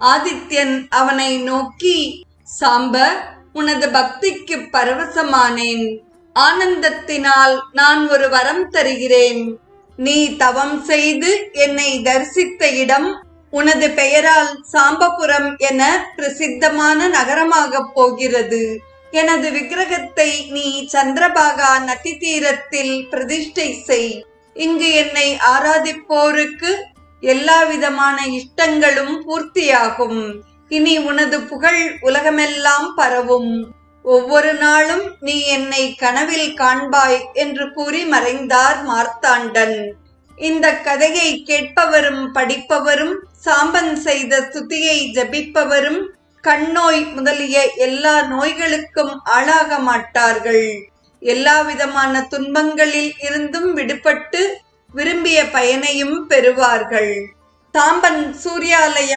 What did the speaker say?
ஆதித்யன் அவனை நோக்கி, சாம்ப, உனது பக்திக்கு பரவசமானேன். ஆனந்தத்தினால் நான் ஒரு வரம் தருகிறேன். நீ தவம் செய்து என்னை தரிசித்த இடம் உனது பெயரால் சாம்பபுரம் என பிரசித்தமான நகரமாகப் போகிறது. எனது விக்கிரகத்தை நீ சந்திரபாகா நதி தீரத்தில் பிரதிஷ்டை செய். இங்கு என்னை ஆராதிப்போருக்கு எல்லா விதமான இஷ்டங்களும் பூர்த்தியாகும். இனி உனது புகழ் உலகமெல்லாம் பரவும். ஒவ்வொரு நாளும் நீ என்னை கனவில் காண்பாய் என்று கூறி மறைந்தார் மார்த்தாண்டன். இந்த கதையை கேட்பவரும் படிப்பவரும் சாம்பன் செய்த ஸ்துதியை ஜபிப்பவரும் கண்ணோய் முதலிய எல்லா நோய்களுக்கும் ஆளாக மாட்டார்கள். எல்லா விதமான துன்பங்களில் இருந்தும் விடுபட்டு விரும்பிய பயனையும் பெறுவார்கள். சாம்பன் சூர்யாலயம்